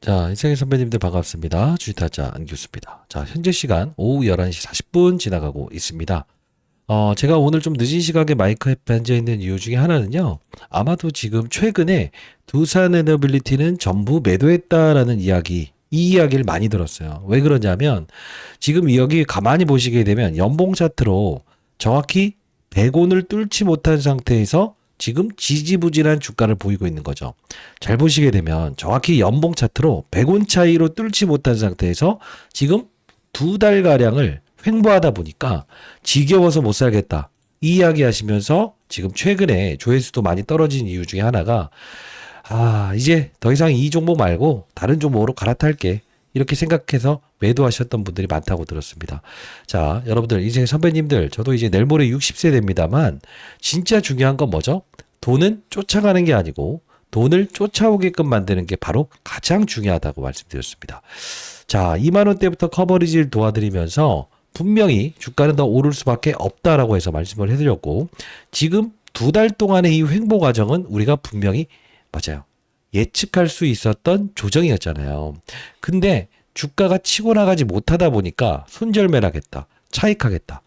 자, 인생의 선배님들 반갑습니다. 주식타짜 안교수입니다. 자, 현재 시간 오후 11시 40분 지나가고 있습니다. 제가 오늘 좀 늦은 시각에 마이크 옆에 앉아있는 이유 중에 하나는요. 아마도 지금 최근에 두산 에너빌리티는 전부 매도했다라는 이야기, 이 이야기를 많이 들었어요. 왜 그러냐면 지금 여기 가만히 보시게 되면 연봉 차트로 정확히 100원을 뚫지 못한 상태에서 지금 지지부진한 주가를 보이고 있는 거죠. 잘 보시게 되면 정확히 연봉 차트로 100원 차이로 뚫지 못한 상태에서 지금 두 달가량을 횡보하다 보니까 지겨워서 못 살겠다. 이 이야기 하시면서 지금 최근에 조회수도 많이 떨어진 이유 중에 하나가 이제 더 이상 이 종목 말고 다른 종목으로 갈아탈게. 이렇게 생각해서 매도하셨던 분들이 많다고 들었습니다. 자, 여러분들, 인생 선배님들, 저도 이제 내일 모레 60세 됩니다만, 진짜 중요한 건 뭐죠? 돈은 쫓아가는 게 아니고, 돈을 쫓아오게끔 만드는 게 바로 가장 중요하다고 말씀드렸습니다. 자, 2만원대부터 커버리지를 도와드리면서, 분명히 주가는 더 오를 수밖에 없다라고 해서 말씀을 해드렸고, 지금 두 달 동안의 이 횡보 과정은 우리가 분명히, 맞아요, 예측할 수 있었던 조정이었잖아요. 근데 주가가 치고 나가지 못하다 보니까 손절매라겠다. 차익하겠다.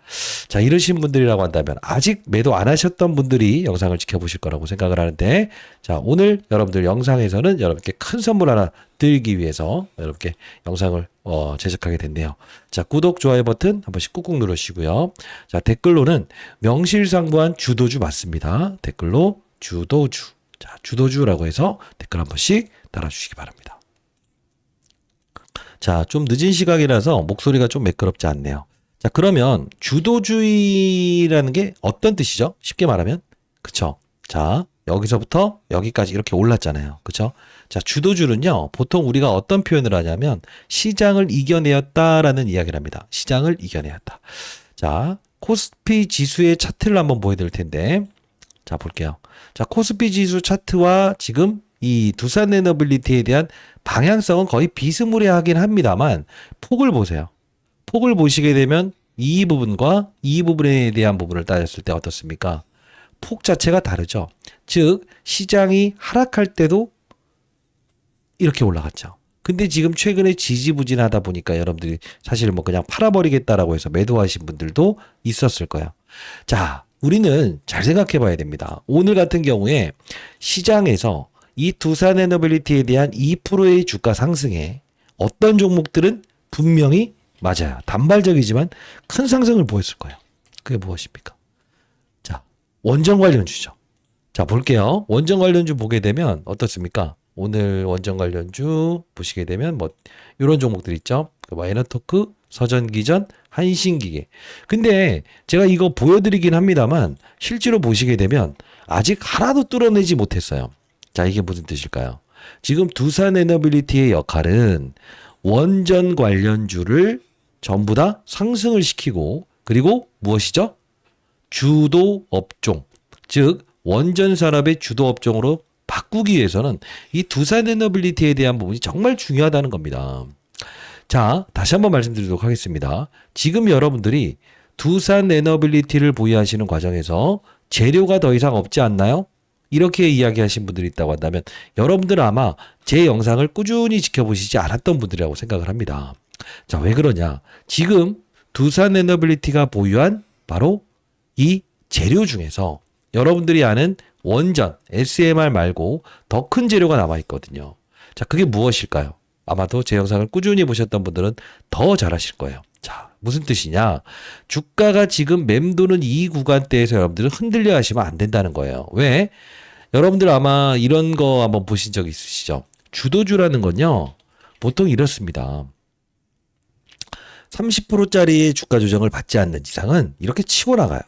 자, 이러신 분들이라고 한다면 아직 매도 안 하셨던 분들이 영상을 지켜보실 거라고 생각을 하는데, 자, 오늘 여러분들 영상에서는 여러분께 큰 선물 하나 드리기 위해서 여러분께 영상을 제작하게 됐네요. 자, 구독, 좋아요 버튼 한 번씩 꾹꾹 누르시고요. 자, 댓글로는 명실상부한 주도주 맞습니다. 댓글로 주도주. 자, 주도주라고 해서 댓글 한 번씩 달아주시기 바랍니다. 자, 좀 늦은 시각이라서 목소리가 좀 매끄럽지 않네요. 자, 그러면 주도주의라는 게 어떤 뜻이죠? 쉽게 말하면. 그쵸? 자, 여기서부터 여기까지 이렇게 올랐잖아요. 그쵸? 자, 주도주는요, 보통 우리가 어떤 표현을 하냐면 시장을 이겨내었다라는 이야기를 합니다. 시장을 이겨내었다. 자, 코스피 지수의 차트를 한번 보여드릴 텐데, 자, 볼게요. 자, 코스피 지수 차트와 지금 이 두산 에너빌리티에 대한 방향성은 거의 비스무리하긴 합니다만, 폭을 보세요. 폭을 보시게 되면 이 부분과 이 부분에 대한 부분을 따졌을 때 어떻습니까? 폭 자체가 다르죠. 즉, 시장이 하락할 때도 이렇게 올라갔죠. 근데 지금 최근에 지지부진하다 보니까 여러분들이 사실 뭐 그냥 팔아버리겠다라고 해서 매도하신 분들도 있었을 거예요. 자, 우리는 잘 생각해 봐야 됩니다. 오늘 같은 경우에 시장에서 이 두산 에너빌리티에 대한 2%의 주가 상승에 어떤 종목들은 분명히 맞아요. 단발적이지만 큰 상승을 보였을 거예요. 그게 무엇입니까? 자, 원전 관련주죠. 자, 볼게요. 원전 관련주 보게 되면 어떻습니까? 오늘 원전 관련주 보시게 되면 뭐 이런 종목들 있죠. 뭐 에너토크, 서전기전, 한신기계. 근데 제가 이거 보여드리긴 합니다만 실제로 보시게 되면 아직 하나도 뚫어내지 못했어요. 자, 이게 무슨 뜻일까요? 지금 두산 에너빌리티의 역할은 원전 관련주를 전부 다 상승을 시키고, 그리고 무엇이죠? 주도 업종, 즉 원전 산업의 주도 업종으로 바꾸기 위해서는 이 두산 에너빌리티에 대한 부분이 정말 중요하다는 겁니다. 자, 다시 한번 말씀드리도록 하겠습니다. 지금 여러분들이 두산 에너빌리티를 보유하시는 과정에서 재료가 더 이상 없지 않나요? 이렇게 이야기하신 분들이 있다고 한다면 여러분들은 아마 제 영상을 꾸준히 지켜보시지 않았던 분들이라고 생각을 합니다. 자, 왜 그러냐? 지금 두산 에너빌리티가 보유한 바로 이 재료 중에서 여러분들이 아는 원전, SMR 말고 더 큰 재료가 남아있거든요. 자, 그게 무엇일까요? 아마도 제 영상을 꾸준히 보셨던 분들은 더 잘 아실 거예요. 자, 무슨 뜻이냐? 주가가 지금 맴도는 이 구간대에서 여러분들은 흔들려 하시면 안 된다는 거예요. 왜? 여러분들 아마 이런 거 한번 보신 적 있으시죠? 주도주라는 건요, 보통 이렇습니다. 30%짜리의 주가 조정을 받지 않는 이상은 이렇게 치고 나가요.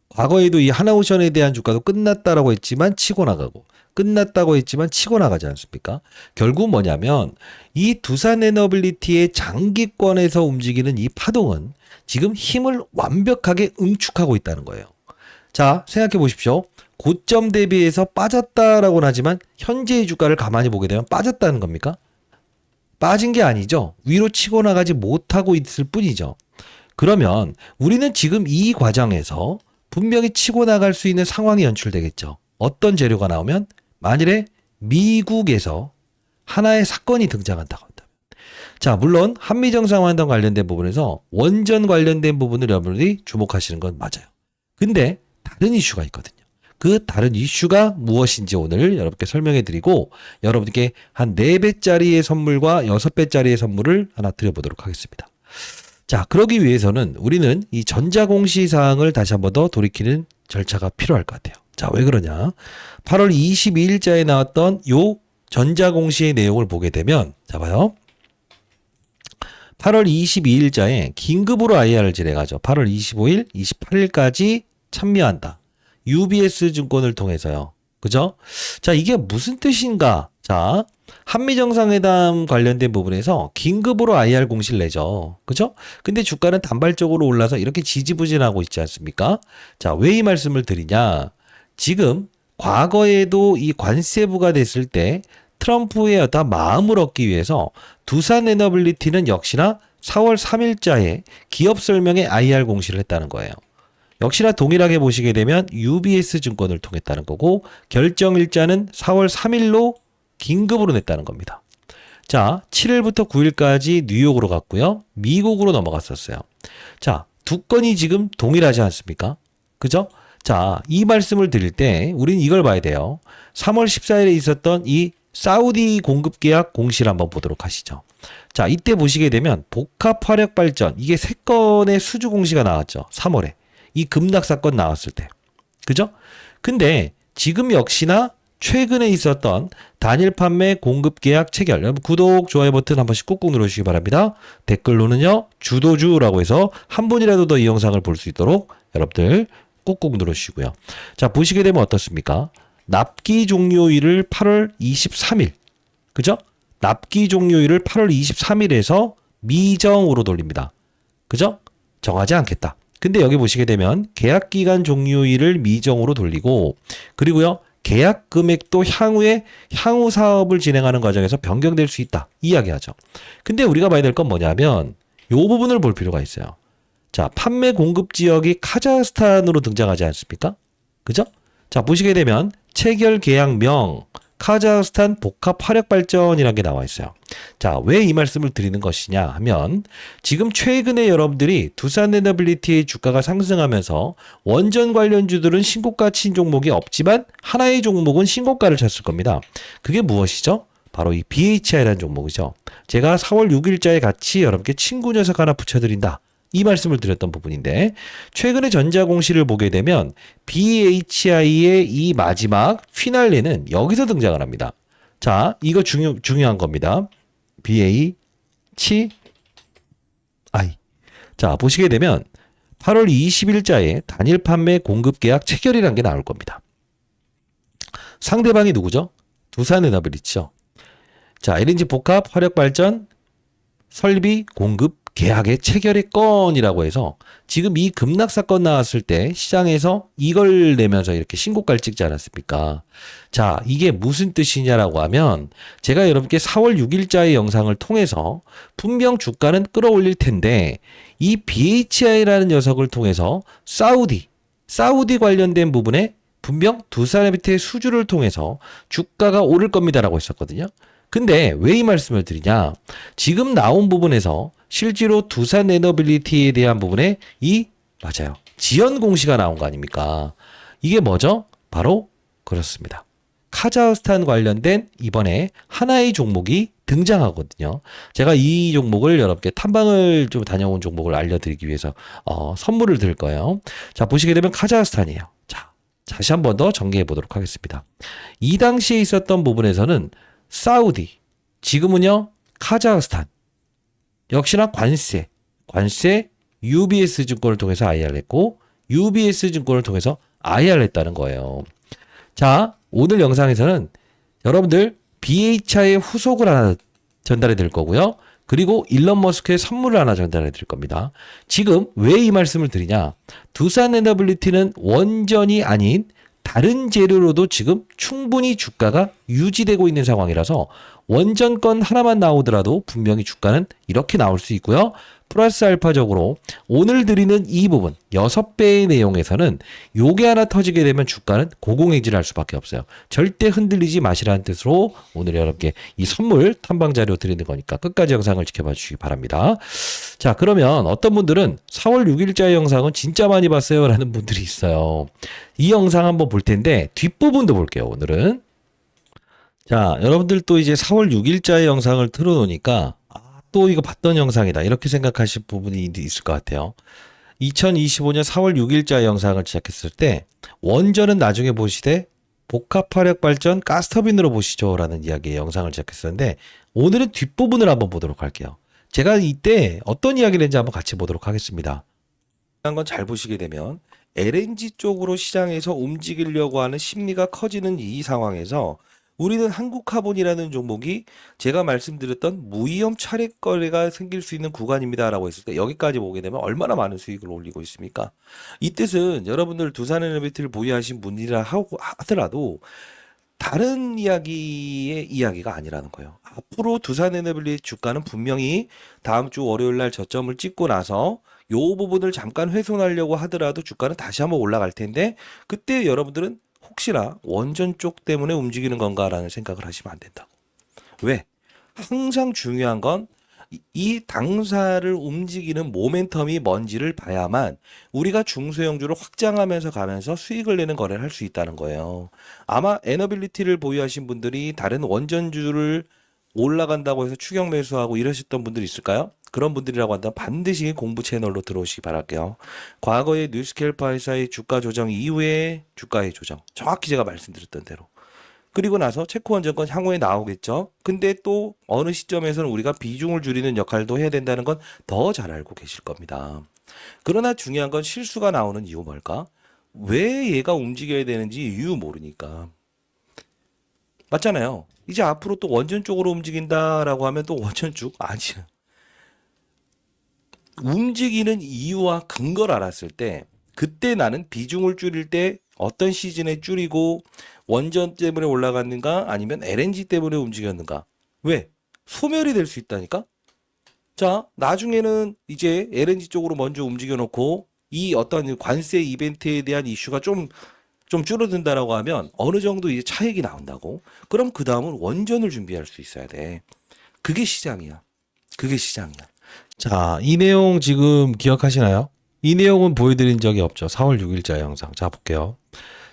과거에도 이 하나오션에 대한 주가도 끝났다라고 했지만 치고 나가고, 끝났다고 했지만 치고 나가지 않습니까? 결국 뭐냐면 이 두산 에너빌리티의 장기권에서 움직이는 이 파동은 지금 힘을 완벽하게 응축하고 있다는 거예요. 자, 생각해 보십시오. 고점 대비해서 빠졌다라고는 하지만 현재의 주가를 가만히 보게 되면 빠졌다는 겁니까? 빠진 게 아니죠. 위로 치고 나가지 못하고 있을 뿐이죠. 그러면 우리는 지금 이 과정에서 분명히 치고 나갈 수 있는 상황이 연출되겠죠. 어떤 재료가 나오면 만일에 미국에서 하나의 사건이 등장한다고 한다. 자, 물론 한미정상회담 관련된 부분에서 원전 관련된 부분을 여러분들이 주목하시는 건 맞아요. 근데 다른 이슈가 있거든요. 그 다른 이슈가 무엇인지 오늘 여러분께 설명해 드리고 여러분께 한 4배짜리의 선물과 6배짜리의 선물을 하나 드려보도록 하겠습니다. 자, 그러기 위해서는 우리는 이 전자공시사항을 다시 한 번 더 돌이키는 절차가 필요할 것 같아요. 자, 왜 그러냐? 8월 22일자에 나왔던 요 전자공시의 내용을 보게 되면, 자, 봐요. 8월 22일자에 긴급으로 IR을 진행하죠. 8월 25일, 28일까지 참여한다. UBS 증권을 통해서요. 그죠? 자, 이게 무슨 뜻인가? 자, 한미정상회담 관련된 부분에서 긴급으로 IR 공시를 내죠. 그죠? 근데 주가는 단발적으로 올라서 이렇게 지지부진하고 있지 않습니까? 자, 왜 이 말씀을 드리냐? 지금 과거에도 이 관세부가 됐을 때 트럼프의 어떤 마음을 얻기 위해서 두산에너빌리티는 역시나 4월 3일자에 기업 설명에 IR 공시를 했다는 거예요. 역시나 동일하게 보시게 되면 UBS 증권을 통했다는 거고 결정일자는 4월 3일로 긴급으로 냈다는 겁니다. 자, 7일부터 9일까지 뉴욕으로 갔고요. 미국으로 넘어갔었어요. 자, 두 건이 지금 동일하지 않습니까? 그죠? 자, 이 말씀을 드릴 때 우리는 이걸 봐야 돼요. 3월 14일에 있었던 이 사우디 공급 계약 공시를 한번 보도록 하시죠. 자, 이때 보시게 되면 복합 화력 발전 이게 3건의 수주 공시가 나왔죠. 3월에. 이 급락 사건 나왔을 때. 그죠? 근데 지금 역시나 최근에 있었던 단일 판매 공급 계약 체결. 여러분 구독, 좋아요 버튼 한 번씩 꾹꾹 눌러주시기 바랍니다. 댓글로는요. 주도주라고 해서 한 분이라도 더 이 영상을 볼 수 있도록 여러분들 꾹꾹 눌러주시고요. 자, 보시게 되면 어떻습니까? 납기 종료일을 8월 23일. 그죠? 납기 종료일을 8월 23일에서 미정으로 돌립니다. 그죠? 정하지 않겠다. 근데 여기 보시게 되면 계약 기간 종료일을 미정으로 돌리고 그리고요. 계약 금액도 향후 사업을 진행하는 과정에서 변경될 수 있다. 이야기하죠. 근데 우리가 봐야 될 건 뭐냐면 이 부분을 볼 필요가 있어요. 자, 판매 공급 지역이 카자흐스탄으로 등장하지 않습니까? 그죠? 자, 보시게 되면 체결 계약명 카자흐스탄 복합 화력 발전이라는 게 나와 있어요. 자, 왜 이 말씀을 드리는 것이냐 하면 지금 최근에 여러분들이 두산에너빌리티의 주가가 상승하면서 원전 관련주들은 신고가 친 종목이 없지만 하나의 종목은 신고가를 쳤을 겁니다. 그게 무엇이죠? 바로 이 BHI라는 종목이죠. 제가 4월 6일자에 같이 여러분께 친구 녀석 하나 붙여드린다. 이 말씀을 드렸던 부분인데 최근에 전자공시를 보게 되면 BHI의 이 마지막 피날레는 여기서 등장을 합니다. 자, 이거 중요한 겁니다. BHI. 자, 보시게 되면 8월 20일자에 단일 판매 공급 계약 체결이라는 게 나올 겁니다. 상대방이 누구죠? 두산에너빌리티죠. 자, LNG 복합 화력 발전 설비 공급 계약의 체결의 건이라고 해서 지금 이 급락 사건 나왔을 때 시장에서 이걸 내면서 이렇게 신고가를 찍지 않았습니까? 자, 이게 무슨 뜻이냐라고 하면 제가 여러분께 4월 6일자의 영상을 통해서 분명 주가는 끌어올릴 텐데 이 BHI라는 녀석을 통해서 사우디 관련된 부분에 분명 두산에너빌리티의 수주를 통해서 주가가 오를 겁니다라고 했었거든요. 근데 왜 이 말씀을 드리냐? 지금 나온 부분에서 실제로 두산에너빌리티에 대한 부분에 맞아요. 지연 공시가 나온 거 아닙니까? 이게 뭐죠? 바로 그렇습니다. 카자흐스탄 관련된 이번에 하나의 종목이 등장하거든요. 제가 이 종목을 여러분께 탐방을 좀 다녀온 종목을 알려드리기 위해서 선물을 드릴 거예요. 자, 보시게 되면 카자흐스탄이에요. 자, 다시 한 번 더 정리해 보도록 하겠습니다. 이 당시에 있었던 부분에서는 사우디, 지금은요 카자흐스탄, 역시나 관세 UBS 증권을 통해서 IR을 했고 UBS 증권을 통해서 IR을 했다는 거예요. 자, 오늘 영상에서는 여러분들 BHI의 후속을 하나 전달해 드릴 거고요. 그리고 일론 머스크의 선물을 하나 전달해 드릴 겁니다. 지금 왜 이 말씀을 드리냐? 두산에너빌리티는 원전이 아닌 다른 재료로도 지금 충분히 주가가 유지되고 있는 상황이라서 원전 건 하나만 나오더라도 분명히 주가는 이렇게 나올 수 있고요. 플러스 알파적으로 오늘 드리는 이 부분 6배의 내용에서는 요게 하나 터지게 되면 주가는 고공행진할 수밖에 없어요. 절대 흔들리지 마시라는 뜻으로 오늘 여러분께 이 선물 탐방 자료 드리는 거니까 끝까지 영상을 지켜봐 주시기 바랍니다. 자, 그러면 어떤 분들은 4월 6일자의 영상은 진짜 많이 봤어요 라는 분들이 있어요. 이 영상 한번 볼 텐데 뒷부분도 볼게요. 오늘은. 자, 여러분들 또 이제 4월 6일자의 영상을 틀어놓으니까 또 이거 봤던 영상이다 이렇게 생각하실 부분이 있을 것 같아요. 2025년 4월 6일자 영상을 시작했을 때 원전은 나중에 보시되 복합화력 발전 가스터빈으로 보시죠 라는 이야기의 영상을 시작했었는데 오늘은 뒷부분을 한번 보도록 할게요. 제가 이때 어떤 이야기를 했는지 한번 같이 보도록 하겠습니다. 건 잘 보시게 되면 LNG 쪽으로 시장에서 움직이려고 하는 심리가 커지는 이 상황에서 우리는 한국카본이라는 종목이 제가 말씀드렸던 무위험 차례 거래가 생길 수 있는 구간입니다라고 했을 때 여기까지 보게 되면 얼마나 많은 수익을 올리고 있습니까? 이 뜻은 여러분들 두산에너비티를 보유하신 분이라 하더라도 다른 이야기의 이야기가 아니라는 거예요. 앞으로 두산에너빌리티 주가는 분명히 다음 주 월요일 날 저점을 찍고 나서 요 부분을 잠깐 훼손하려고 하더라도 주가는 다시 한번 올라갈 텐데 그때 여러분들은 혹시나 원전 쪽 때문에 움직이는 건가라는 생각을 하시면 안 된다고. 왜? 항상 중요한 건 이 당사를 움직이는 모멘텀이 뭔지를 봐야만 우리가 중소형주를 확장하면서 가면서 수익을 내는 거래를 할 수 있다는 거예요. 아마 에너빌리티를 보유하신 분들이 다른 원전주를 올라간다고 해서 추격 매수하고 이러셨던 분들이 있을까요? 그런 분들이라고 한다면 반드시 공부 채널로 들어오시기 바랄게요. 과거의 뉴스케일파이사의 주가 조정 이후에 주가의 조정 정확히 제가 말씀드렸던 대로 그리고 나서 체코원전권 향후에 나오겠죠. 근데 또 어느 시점에서는 우리가 비중을 줄이는 역할도 해야 된다는 건 더 잘 알고 계실 겁니다. 그러나 중요한 건 실수가 나오는 이유 뭘까? 왜 얘가 움직여야 되는지 이유 모르니까. 맞잖아요. 이제 앞으로 또 원전 쪽으로 움직인다라고 하면 또 원전 쪽 아니야. 움직이는 이유와 근거를 알았을 때 그때 나는 비중을 줄일 때 어떤 시즌에 줄이고 원전 때문에 올라갔는가 아니면 LNG 때문에 움직였는가. 왜? 소멸이 될 수 있다니까. 자, 나중에는 이제 LNG 쪽으로 먼저 움직여 놓고 이 어떤 관세 이벤트에 대한 이슈가 좀 줄어든다라고 하면 어느 정도 이제 차익이 나온다고. 그럼 그 다음은 원전을 준비할 수 있어야 돼. 그게 시장이야. 그게 시장이야. 자, 이 내용 지금 기억하시나요? 이 내용은 보여드린 적이 없죠. 4월 6일자 영상. 자, 볼게요.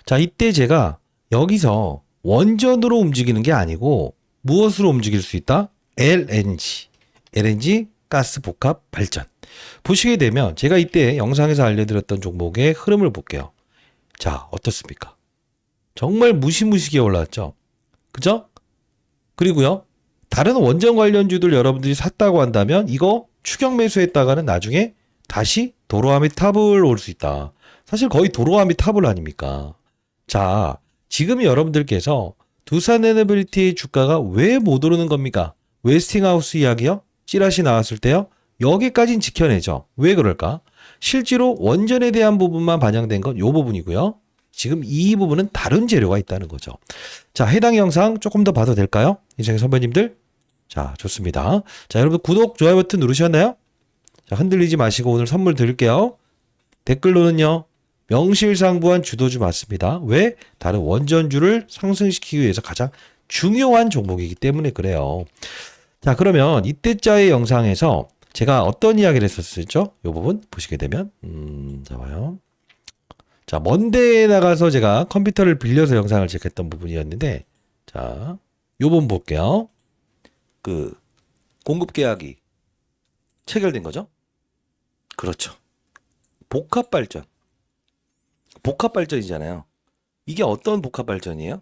자, 이때 제가 여기서 원전으로 움직이는 게 아니고 무엇으로 움직일 수 있다? LNG 가스 복합 발전. 보시게 되면 제가 이때 영상에서 알려드렸던 종목의 흐름을 볼게요. 자, 어떻습니까? 정말 무시무시하게 올라왔죠? 그죠? 그리고요, 다른 원전 관련주들 여러분들이 샀다고 한다면 이거 추격 매수했다가는 나중에 다시 도로아미 탑을 올 수 있다. 사실 거의 도로아미 탑을 아닙니까? 자, 지금 여러분들께서 두산에너빌리티의 주가가 왜 못 오르는 겁니까? 웨스팅하우스 이야기요? 찌라시 나왔을 때요? 여기까지는 지켜내죠. 왜 그럴까? 실제로 원전에 대한 부분만 반영된 건 이 부분이고요. 지금 이 부분은 다른 재료가 있다는 거죠. 자, 해당 영상 조금 더 봐도 될까요? 인생의 선배님들. 자, 좋습니다. 자, 여러분 구독, 좋아요 버튼 누르셨나요? 자, 흔들리지 마시고 오늘 선물 드릴게요. 댓글로는요. 명실상부한 주도주 맞습니다. 왜? 다른 원전주를 상승시키기 위해서 가장 중요한 종목이기 때문에 그래요. 자, 그러면 이때자의 영상에서 제가 어떤 이야기를 했었죠? 이 부분 보시게 되면 자, 봐요. 자, 먼데에 나가서 제가 컴퓨터를 빌려서 영상을 찍었던 부분이었는데 자, 요 부분 볼게요. 그 공급 계약이 체결된 거죠? 그렇죠. 복합 발전이잖아요. 이게 어떤 복합 발전이에요?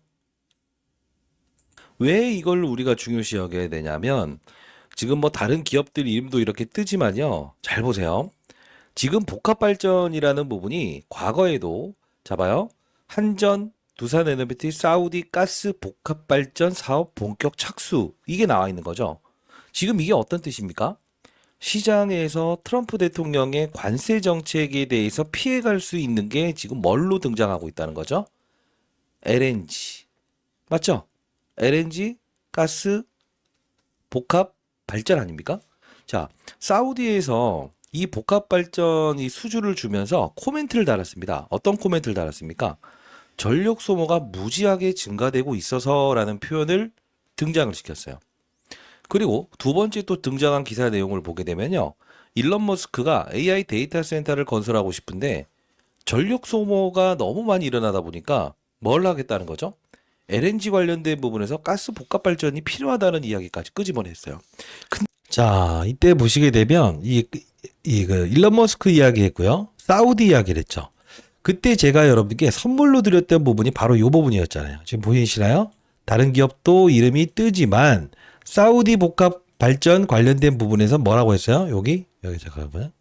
왜 이걸 우리가 중요시 여겨야 되냐면 지금 뭐 다른 기업들 이름도 이렇게 뜨지만요. 잘 보세요. 지금 복합 발전이라는 부분이 과거에도 잡아요. 한전, 두산에너비티, 사우디 가스 복합 발전 사업 본격 착수 이게 나와 있는 거죠. 지금 이게 어떤 뜻입니까? 시장에서 트럼프 대통령의 관세 정책에 대해서 피해갈 수 있는 게 지금 뭘로 등장하고 있다는 거죠? LNG. 맞죠? LNG 가스 복합 발전 아닙니까? 자, 사우디에서 이 복합 발전이 수주를 주면서 코멘트를 달았습니다. 어떤 코멘트를 달았습니까? 전력 소모가 무지하게 증가되고 있어서라는 표현을 등장을 시켰어요. 그리고 두 번째 또 등장한 기사 내용을 보게 되면요. 일론 머스크가 AI 데이터 센터를 건설하고 싶은데 전력 소모가 너무 많이 일어나다 보니까 뭘 하겠다는 거죠? LNG 관련된 부분에서 가스 복합 발전이 필요하다는 이야기까지 끄집어냈어요. 자, 이때 보시게 되면 그 일론 머스크 이야기했고요. 사우디 이야기를 했죠. 그때 제가 여러분께 선물로 드렸던 부분이 바로 이 부분이었잖아요. 지금 보이시나요? 다른 기업도 이름이 뜨지만 사우디 복합 발전 관련된 부분에서 뭐라고 했어요? 여기 잠깐만요.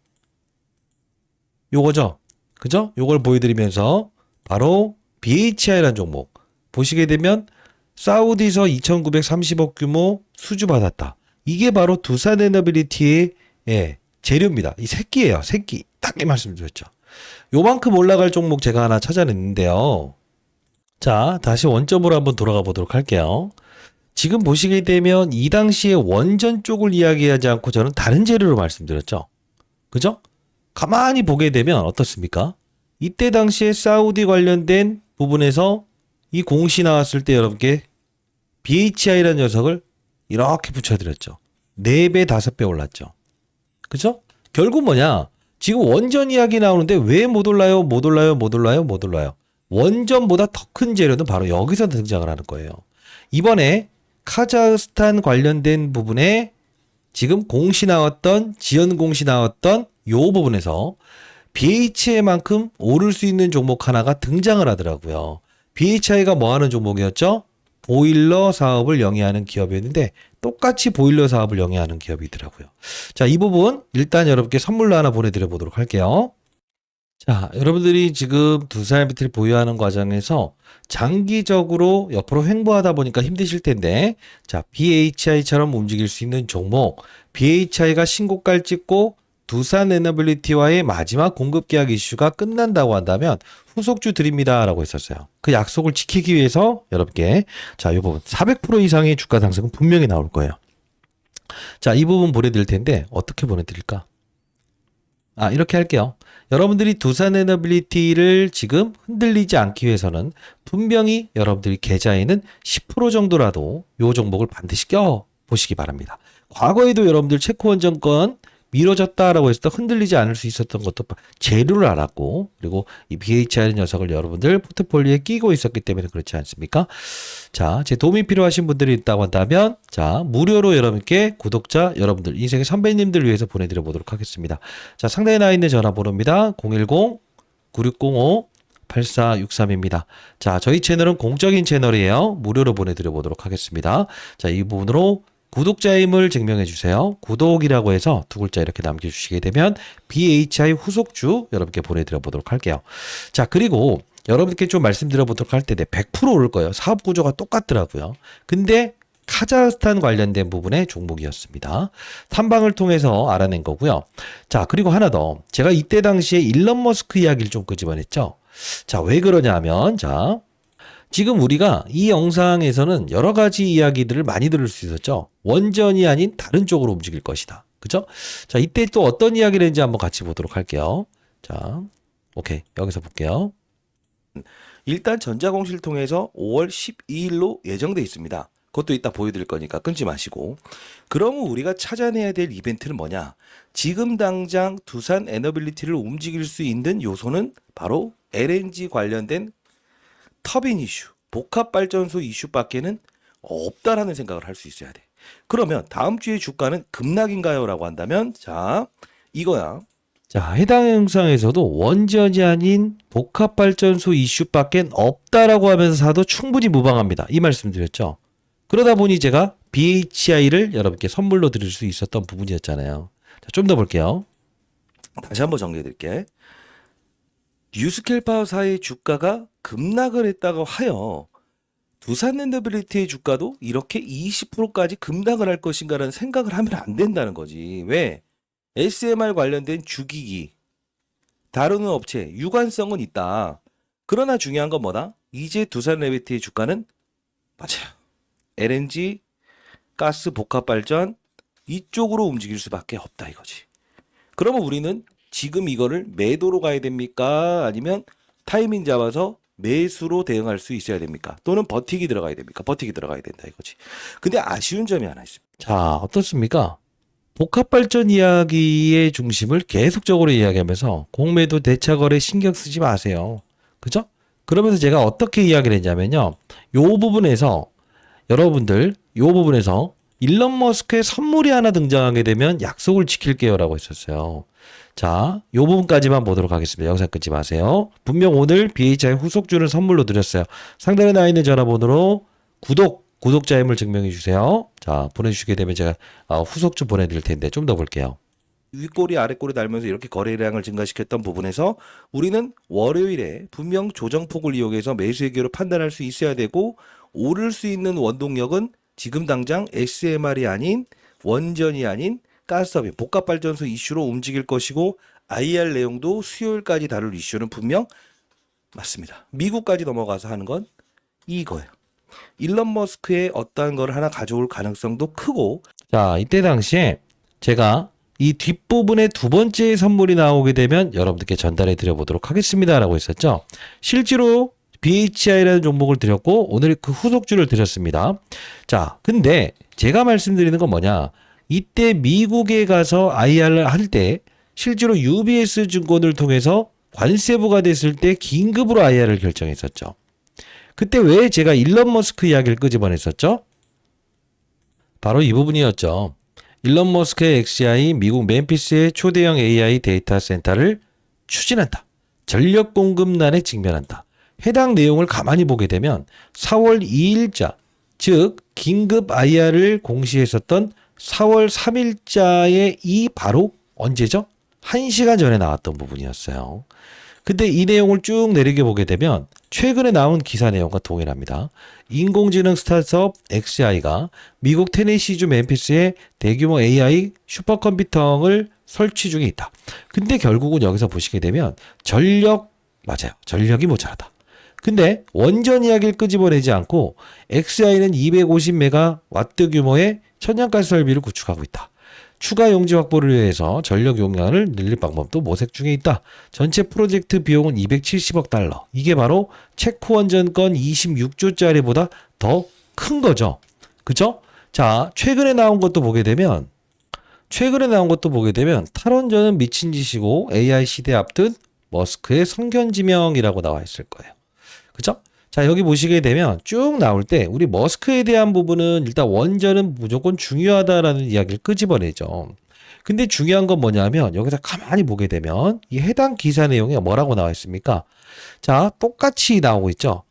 요거죠. 그죠? 요걸 보여드리면서 바로 BHI라는 종목 보시게 되면 사우디에서 2,930억 규모 수주 받았다. 이게 바로 두산 에너빌리티의 재료입니다. 이 새끼예요. 새끼. 딱 이 말씀드렸죠. 요만큼 올라갈 종목 제가 하나 찾아냈는데요. 자, 다시 원점으로 한번 돌아가 보도록 할게요. 지금 보시게 되면 이 당시에 원전 쪽을 이야기하지 않고 저는 다른 재료로 말씀드렸죠. 그죠? 가만히 보게 되면 어떻습니까? 이때 당시에 사우디 관련된 부분에서 이 공시 나왔을 때 여러분께 BHI라는 녀석을 이렇게 붙여드렸죠. 4배, 5배 올랐죠. 그죠? 결국 뭐냐? 지금 원전 이야기 나오는데 왜 못 올라요? 못 올라요? 못 올라요? 못 올라요? 원전보다 더 큰 재료는 바로 여기서 등장을 하는 거예요. 이번에 카자흐스탄 관련된 부분에 지금 공시 나왔던, 지연 공시 나왔던 요 부분에서 BHI만큼 오를 수 있는 종목 하나가 등장을 하더라고요. BHI가 뭐 하는 종목이었죠? 보일러 사업을 영위하는 기업이었는데 똑같이 보일러 사업을 영위하는 기업이더라고요. 자, 이 부분 일단 여러분께 선물로 하나 보내드려 보도록 할게요. 자, 여러분들이 지금 두산 비트를 보유하는 과정에서 장기적으로 옆으로 횡보하다 보니까 힘드실 텐데, 자, BHI처럼 움직일 수 있는 종목, BHI가 신고가를 찍고 두산 에너빌리티와의 마지막 공급 계약 이슈가 끝난다고 한다면 후속주 드립니다라고 했었어요. 그 약속을 지키기 위해서 여러분께 자, 이 부분 400% 이상의 주가 상승은 분명히 나올 거예요. 자, 이 부분 보내드릴 텐데 어떻게 보내드릴까? 이렇게 할게요. 여러분들이 두산 에너빌리티를 지금 흔들리지 않기 위해서는 분명히 여러분들이 계좌에는 10% 정도라도 이 종목을 반드시 껴 보시기 바랍니다. 과거에도 여러분들 체코원전권 미뤄졌다라고 해서 흔들리지 않을 수 있었던 것도 재료를 알았고, 그리고 이 BHI 녀석을 여러분들 포트폴리오에 끼고 있었기 때문에 그렇지 않습니까? 자, 제 도움이 필요하신 분들이 있다고 한다면, 자, 무료로 여러분께 구독자 여러분들, 인생의 선배님들 위해서 보내드려 보도록 하겠습니다. 자, 상단에 나와 있는 전화번호입니다. 010-9605-8463입니다. 자, 저희 채널은 공적인 채널이에요. 무료로 보내드려 보도록 하겠습니다. 자, 이 부분으로 구독자임을 증명해 주세요. 구독이라고 해서 두 글자 이렇게 남겨주시게 되면 BHI 후속주 여러분께 보내드려 보도록 할게요. 자, 그리고 여러분께 좀 말씀드려 보도록 할 때 100% 오를 거예요. 사업 구조가 똑같더라고요. 근데 카자흐스탄 관련된 부분의 종목이었습니다. 탐방을 통해서 알아낸 거고요. 자, 그리고 하나 더. 제가 이때 당시에 일론 머스크 이야기를 좀 끄집어냈죠. 자, 왜 그러냐면, 자, 지금 우리가 이 영상에서는 여러 가지 이야기들을 많이 들을 수 있었죠. 원전이 아닌 다른 쪽으로 움직일 것이다. 그죠? 자, 이때 또 어떤 이야기를 했는지 한번 같이 보도록 할게요. 자, 오케이. 여기서 볼게요. 일단 전자공시를 통해서 5월 12일로 예정돼 있습니다. 그것도 이따 보여드릴 거니까 끊지 마시고. 그러면 우리가 찾아내야 될 이벤트는 뭐냐? 지금 당장 두산 에너빌리티를 움직일 수 있는 요소는 바로 LNG 관련된 터빈 이슈, 복합발전소 이슈밖에는 없다라는 생각을 할 수 있어야 돼. 그러면 다음 주의 주가는 급락인가요? 라고 한다면 자, 이거야. 자, 해당 영상에서도 원전이 아닌 복합발전소 이슈밖엔 없다라고 하면서 사도 충분히 무방합니다. 이 말씀 드렸죠. 그러다 보니 제가 BHI를 여러분께 선물로 드릴 수 있었던 부분이었잖아요. 자, 좀 더 볼게요. 다시 한번 정리해 드릴게. 뉴스케일 파워사의 주가가 급락을 했다고 하여 두산 엔더빌리티의 주가도 이렇게 20%까지 급락을 할 것인가라는 생각을 하면 안 된다는 거지. 왜? SMR 관련된 주기기 다루는 업체 유관성은 있다. 그러나 중요한 건 뭐다? 이제 두산 레비티의 주가는 맞아요. LNG, 가스 복합발전 이쪽으로 움직일 수밖에 없다 이거지. 그러면 우리는 지금 이거를 매도로 가야 됩니까? 아니면 타이밍 잡아서 매수로 대응할 수 있어야 됩니까? 또는 버티기 들어가야 됩니까? 버티기 들어가야 된다 이거지. 근데 아쉬운 점이 하나 있습니다. 자, 어떻습니까? 복합발전 이야기의 중심을 계속적으로 이야기하면서 공매도 대차거래 신경 쓰지 마세요. 그죠? 그러면서 제가 어떻게 이야기를 했냐면요. 요 부분에서 여러분들 요 부분에서 일론 머스크의 선물이 하나 등장하게 되면 약속을 지킬게요라고 했었어요. 자, 요 부분까지만 보도록 하겠습니다. 영상 끊지 마세요. 분명 오늘 BHI 후속주를 선물로 드렸어요. 상단에 나와 있는 전화번호로 구독자 임을 증명해 주세요. 자, 보내주시게 되면 제가 후속주 보내드릴 텐데 좀 더 볼게요. 윗꼬리 아랫꼬리 달면서 이렇게 거래량을 증가시켰던 부분에서 우리는 월요일에 분명 조정폭을 이용해서 매수의견으로 판단할 수 있어야 되고 오를 수 있는 원동력은 지금 당장 SMR이 아닌 원전이 아닌 가스터빈 복합발전소 이슈로 움직일 것이고 IR 내용도 수요일까지 다룰 이슈는 분명 맞습니다. 미국까지 넘어가서 하는 건 이거예요. 일론 머스크의 어떠한 걸 하나 가져올 가능성도 크고 자, 이때 당시에 제가 이 뒷부분에 두 번째 선물이 나오게 되면 여러분들께 전달해 드려보도록 하겠습니다. 라고 했었죠. 실제로 BHI라는 종목을 드렸고 오늘 그 후속주를 드렸습니다. 자, 근데 제가 말씀드리는 건 뭐냐. 이때 미국에 가서 IR을 할 때 실제로 UBS 증권을 통해서 관세 부과됐을 때 긴급으로 IR을 결정했었죠. 그때 왜 제가 일론 머스크 이야기를 끄집어냈었죠? 바로 이 부분이었죠. 일론 머스크의 XCI 미국 멤피스의 초대형 AI 데이터 센터를 추진한다. 전력 공급난에 직면한다. 해당 내용을 가만히 보게 되면 4월 2일자, 즉 긴급 IR을 공시했었던 4월 3일자의 이 바로 언제죠? 1시간 전에 나왔던 부분이었어요. 근데 이 내용을 쭉 내리게 보게 되면 최근에 나온 기사 내용과 동일합니다. 인공지능 스타트업 XAI가 미국 테네시주 멤피스에 대규모 AI 슈퍼컴퓨터를 설치 중에 있다. 근데 결국은 여기서 보시게 되면 맞아요. 전력이 모자라다. 근데 원전 이야기를 끄집어내지 않고 XAI는 250메가와트 규모의 천연가스 설비를 구축하고 있다. 추가 용지 확보를 위해서 전력 용량을 늘릴 방법도 모색 중에 있다. 전체 프로젝트 비용은 270억 달러. 이게 바로 체코 원전 건 26조짜리보다 더 큰 거죠. 그죠? 자, 최근에 나온 것도 보게 되면 탈원전은 미친 짓이고 AI 시대 앞둔 머스크의 성견지명이라고 나와 있을 거예요. 그죠? 자, 여기 보시게 되면 쭉 나올 때 우리 머스크에 대한 부분은 일단 원전은 무조건 중요하다라는 이야기를 끄집어내죠. 근데 중요한 건 뭐냐면 여기서 가만히 보게 되면 이 해당 기사 내용에 뭐라고 나와 있습니까? 자, 똑같이 나오고 있죠.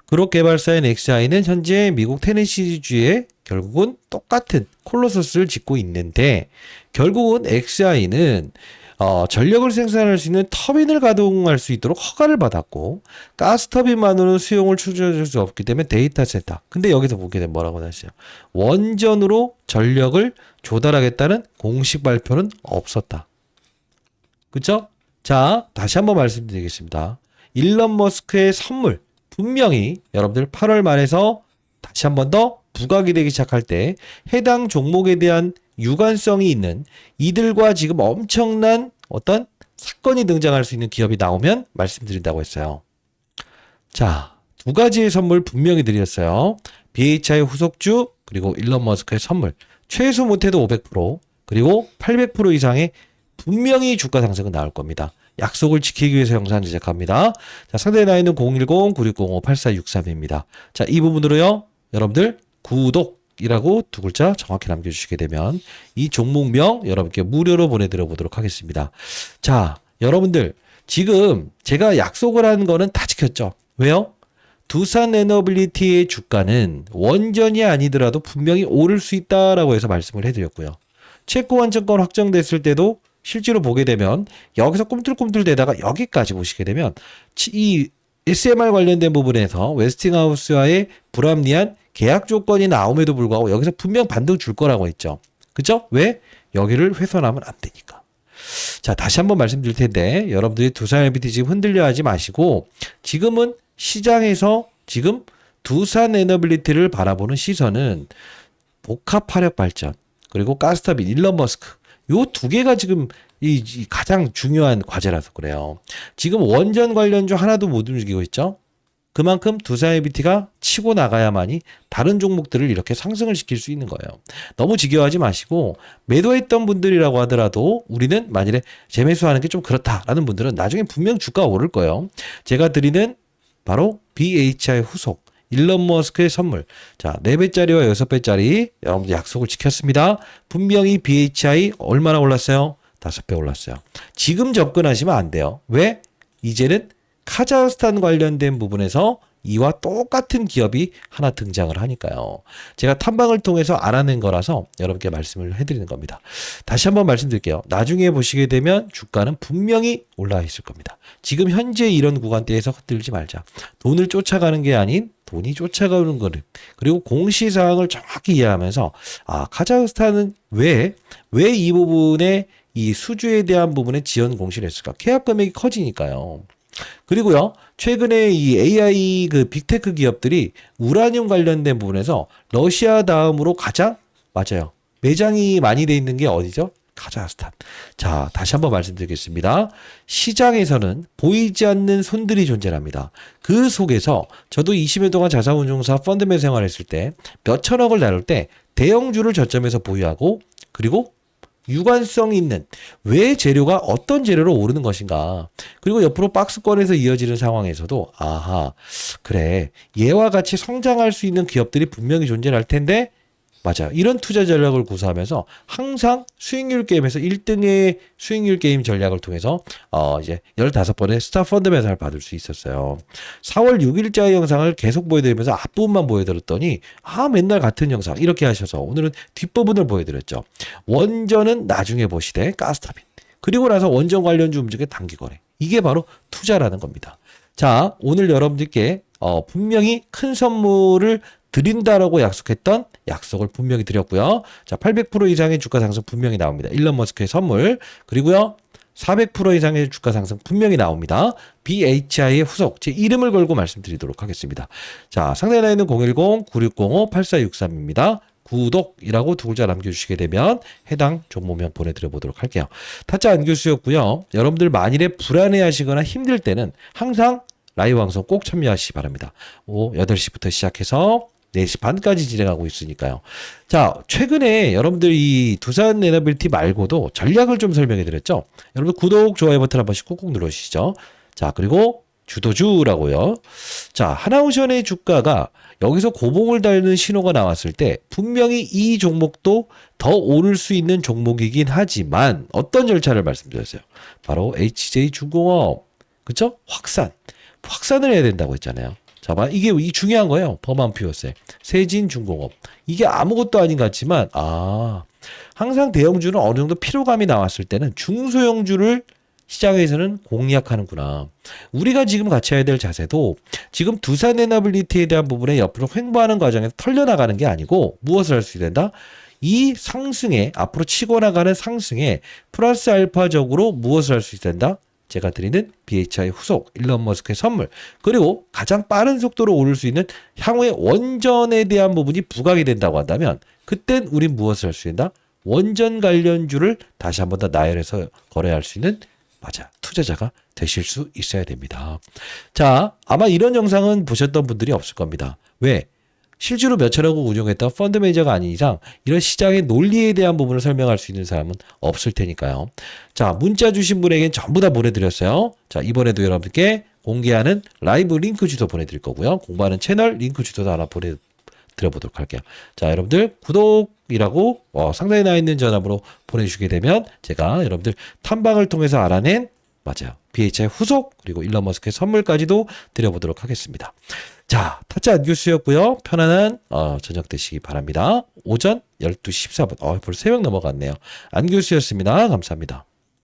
그룹 개발사인 XI는 현재 미국 테네시주에 결국은 똑같은 콜로서스를 짓고 있는데 결국은 XI는 전력을 생산할 수 있는 터빈을 가동할 수 있도록 허가를 받았고 가스 터빈만으로는 수용을 추진할 수 없기 때문에 데이터 센터. 근데 여기서 보게 되면 뭐라고 나왔어요? 원전으로 전력을 조달하겠다는 공식 발표는 없었다. 그쵸? 자, 다시 한번 말씀드리겠습니다. 일론 머스크의 선물 분명히 여러분들 8월 말에서 다시 한번 더 부각이 되기 시작할 때 해당 종목에 대한 유관성이 있는 이들과 지금 엄청난 어떤 사건이 등장할 수 있는 기업이 나오면 말씀드린다고 했어요. 자, 두 가지의 선물 분명히 드렸어요. BHI 후속주 그리고 일론 머스크의 선물 최소 못해도 500% 그리고 800% 이상의 분명히 주가 상승은 나올 겁니다. 약속을 지키기 위해서 영상 제작합니다. 자, 상단에 나와 있는 010-9605-8463입니다. 자, 이 부분으로요. 여러분들 구독이라고 두 글자 정확히 남겨주시게 되면 이 종목명 여러분께 무료로 보내드려 보도록 하겠습니다. 자, 여러분들 지금 제가 약속을 한 거는 다 지켰죠. 왜요? 두산 에너빌리티의 주가는 원전이 아니더라도 분명히 오를 수 있다라고 해서 말씀을 해드렸고요. 체코 원전권 확정됐을 때도 실제로 보게 되면 여기서 꿈틀꿈틀 대다가 여기까지 보시게 되면 이 SMR 관련된 부분에서 웨스팅하우스와의 불합리한 계약 조건이 나옴에도 불구하고 여기서 분명 반등 줄 거라고 했죠. 그쵸? 왜? 여기를 훼손하면 안 되니까. 자, 다시 한번 말씀드릴 텐데 여러분들이 두산 LBT 지금 흔들려 하지 마시고 지금은 시장에서 지금 두산 에너빌리티를 바라보는 시선은 복합 화력 발전 그리고 가스터빈, 일론 머스크 요 두 개가 지금 이 가장 중요한 과제라서 그래요. 지금 원전 관련주 하나도 못 움직이고 있죠. 그만큼 두산 에너빌리티가 치고 나가야만이 다른 종목들을 이렇게 상승을 시킬 수 있는 거예요. 너무 지겨워하지 마시고 매도했던 분들이라고 하더라도 우리는 만일에 재매수하는 게 좀 그렇다라는 분들은 나중에 분명 주가가 오를 거예요. 제가 드리는 바로 BHI 후속 일론 머스크의 선물. 자, 4배짜리와 6배짜리 여러분들 약속을 지켰습니다. 분명히 BHI 얼마나 올랐어요? 5배 올랐어요. 지금 접근하시면 안 돼요. 왜? 이제는 카자흐스탄 관련된 부분에서 이와 똑같은 기업이 하나 등장을 하니까요. 제가 탐방을 통해서 알아낸 거라서 여러분께 말씀을 해드리는 겁니다. 다시 한번 말씀드릴게요. 나중에 보시게 되면 주가는 분명히 올라와 있을 겁니다. 지금 현재 이런 구간대에서 흔들지 말자. 돈을 쫓아가는 게 아닌 돈이 쫓아가는 거를 그리고 공시사항을 정확히 이해하면서 카자흐스탄은 왜 이 부분에 이 수주에 대한 부분에 지연 공시를 했을까? 계약 금액이 커지니까요. 그리고요, 최근에 이 AI 그 빅테크 기업들이 우라늄 관련된 부분에서 러시아 다음으로 가장 맞아요. 매장이 많이 돼 있는 게 어디죠? 카자흐스탄. 자, 다시 한번 말씀드리겠습니다. 시장에서는 보이지 않는 손들이 존재합니다. 그 속에서 저도 20여 동안 자산운용사 펀드맨 생활했을 때 몇 천억을 나눌 때 대형주를 저점에서 보유하고 그리고 유관성 있는 왜 재료가 어떤 재료로 오르는 것인가 그리고 옆으로 박스권에서 이어지는 상황에서도 그래 얘와 같이 성장할 수 있는 기업들이 분명히 존재할 텐데 맞아요. 이런 투자 전략을 구사하면서 항상 수익률 게임에서 1등의 수익률 게임 전략을 통해서 이제 15번의 스타 펀드 매상을 받을 수 있었어요. 4월 6일자의 영상을 계속 보여드리면서 앞부분만 보여드렸더니 맨날 같은 영상 이렇게 하셔서 오늘은 뒷부분을 보여드렸죠. 원전은 나중에 보시되 가스터빈 그리고 나서 원전 관련주 움직여 단기 거래 이게 바로 투자라는 겁니다. 자, 오늘 여러분들께 분명히 큰 선물을 드린다라고 약속했던 약속을 분명히 드렸고요. 자, 800% 이상의 주가 상승 분명히 나옵니다. 일론 머스크의 선물. 그리고요. 400% 이상의 주가 상승 분명히 나옵니다. BHI의 후속. 제 이름을 걸고 말씀드리도록 하겠습니다. 자, 상단에 나 있는 010-9605-8463입니다. 구독이라고 두 글자 남겨주시게 되면 해당 종목명 보내드려 보도록 할게요. 타짜 안교수였고요. 여러분들 만일에 불안해하시거나 힘들 때는 항상 라이브 방송 꼭 참여하시기 바랍니다. 8시부터 시작해서 4시 반까지 진행하고 있으니까요. 자, 최근에 여러분들 이 두산 에너빌리티 말고도 전략을 좀 설명해 드렸죠. 여러분들 구독, 좋아요 버튼 한 번씩 꾹꾹 눌러주시죠. 자, 그리고 주도주라고요. 자, 하나오션의 주가가 여기서 고봉을 달는 신호가 나왔을 때 분명히 이 종목도 더 오를 수 있는 종목이긴 하지만 어떤 절차를 말씀드렸어요. 바로 HJ중공업, 그쵸? 확산을 해야 된다고 했잖아요. 자, 이게 이 중요한 거예요. 범한 피오세, 세진중공업. 이게 아무것도 아닌 것 같지만, 항상 대형주는 어느 정도 피로감이 나왔을 때는 중소형주를 시장에서는 공략하는구나. 우리가 지금 같이 해야 될 자세도 지금 두산 에너빌리티에 대한 부분에 옆으로 횡보하는 과정에서 털려나가는 게 아니고 무엇을 할 수 있다? 이 상승에, 앞으로 치고 나가는 상승에 플러스 알파적으로 무엇을 할 수 있다? 제가 드리는 BHI 후속, 일론 머스크의 선물, 그리고 가장 빠른 속도로 오를 수 있는 향후의 원전에 대한 부분이 부각이 된다고 한다면 그땐 우린 무엇을 할 수 있다? 원전 관련주를 다시 한 번 더 나열해서 거래할 수 있는 투자자가 되실 수 있어야 됩니다. 자, 아마 이런 영상은 보셨던 분들이 없을 겁니다. 왜? 실제로 몇 천억을 운용했던 펀드 매니저가 아닌 이상 이런 시장의 논리에 대한 부분을 설명할 수 있는 사람은 없을 테니까요. 자, 문자 주신 분에게는 전부 다 보내드렸어요. 자, 이번에도 여러분께 공개하는 라이브 링크 주소 보내드릴 거고요. 공부하는 채널 링크 주소도 하나 보내드려보도록 할게요. 자, 여러분들 구독이라고 상단에 나와 있는 전화번호 보내주시게 되면 제가 여러분들 탐방을 통해서 알아낸 BHI 후속 그리고 일론 머스크의 선물까지도 드려보도록 하겠습니다. 자, 타짜 안교수였고요. 편안한 저녁 되시기 바랍니다. 오전 12시 14분. 벌써 3명 넘어갔네요. 안교수였습니다. 감사합니다.